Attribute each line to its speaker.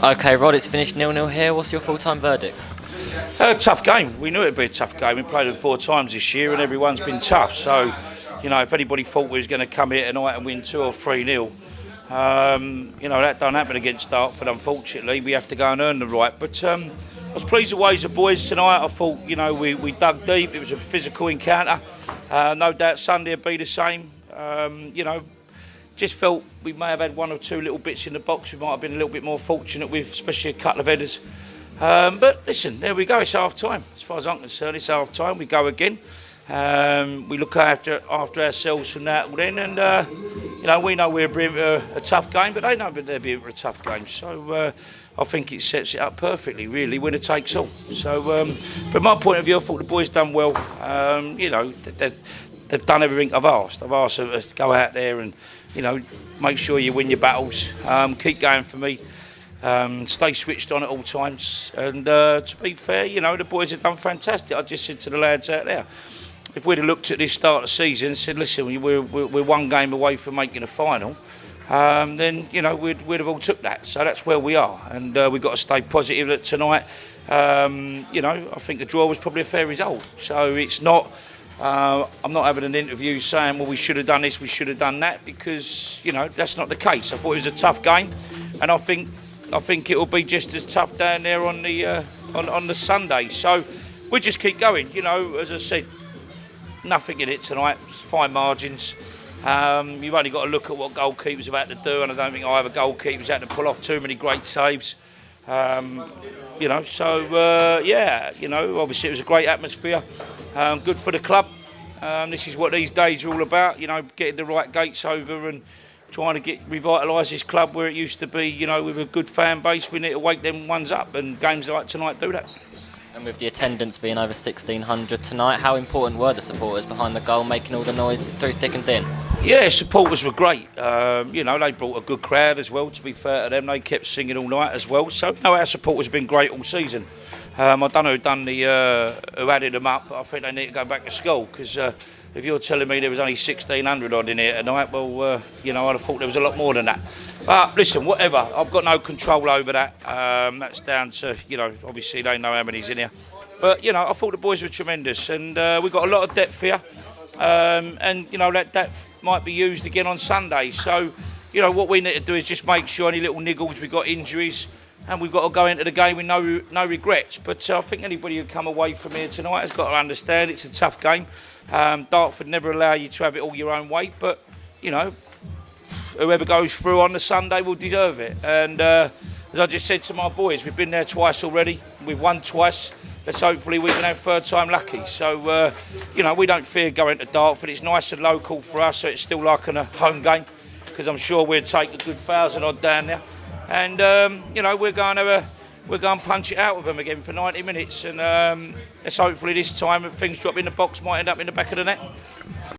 Speaker 1: OK, Rod, it's finished 0-0 here. What's your full-time verdict?
Speaker 2: Tough game. We knew it'd be a tough game. We played it 4 times this year and everyone's been tough. So, you know, if anybody thought we was going to come here tonight and win 2 or 3-0, you know, that don't happen against Dartford, unfortunately. We have to go and earn the right. But I was pleased with the ways the boys tonight. I thought, you know, we dug deep. It was a physical encounter. No doubt Sunday would be the same. You know, just felt we may have had 1 or 2 little bits in the box. We might have been a little bit more fortunate with, especially a couple of headers. But listen, there we go. It's half time. As far as I'm concerned, it's half time. We go again. We look after ourselves from that then, and you know, we know we're a tough game, but they know that they'll be a tough game. So I think it sets it up perfectly, really. Winner takes all. So from my point of view, I thought the boys done well. You know, they've done everything I've asked. I've asked them to go out there and, you know, make sure you win your battles. Keep going for me. Stay switched on at all times. And to be fair, you know, the boys have done fantastic. I just said to the lads out there, if we'd have looked at this start of the season and said, listen, we're 1 game away from making a final, then, you know, we'd have all took that. So that's where we are. And we've got to stay positive tonight. You know, I think the draw was probably a fair result. So it's not... I'm not having an interview saying, well, we should have done this, we should have done that, because, you know, that's not the case. I thought it was a tough game, and I think it will be just as tough down there on the Sunday. So we just keep going. You know, as I said, nothing in it tonight. It's fine margins. You've only got to look at what goalkeepers about to do, and I don't think either goalkeepers had to pull off too many great saves. You know, so yeah, you know, obviously it was a great atmosphere. Good for the club. This is what these days are all about, you know, getting the right gates over and trying to revitalise this club where it used to be, you know, with a good fan base. We need to wake them ones up, and games like tonight do that.
Speaker 1: And with the attendance being over 1,600 tonight, how important were the supporters behind the goal, making all the noise through thick and thin? Yeah,
Speaker 2: supporters were great. You know, they brought a good crowd as well, to be fair to them. They kept singing all night as well. So, no, our supporters have been great all season. I don't know who added them up, but I think they need to go back to school, because if you're telling me there was only 1,600 odd in here tonight, well, you know, I'd have thought there was a lot more than that. But listen, whatever, I've got no control over that. That's down to, you know, obviously they know how many's in here. But, you know, I thought the boys were tremendous, and we've got a lot of depth here. And, you know, that depth might be used again on Sunday. So, you know, what we need to do is just make sure any little niggles, we've got injuries, and we've got to go into the game with no regrets. But I think anybody who come away from here tonight has got to understand it's a tough game. Dartford never allow you to have it all your own way, but, you know, whoever goes through on the Sunday will deserve it. And as I just said to my boys, we've been there twice already. We've won twice. Let's hopefully we can have 3rd time lucky. So, you know, we don't fear going to Dartford. It's nice and local for us, so it's still like a home game, because I'm sure we'll take a good 1,000 odd down there. And, you know, we're going to punch it out with them again for 90 minutes. And let's hopefully this time, if things drop in the box, might end up in the back of the net.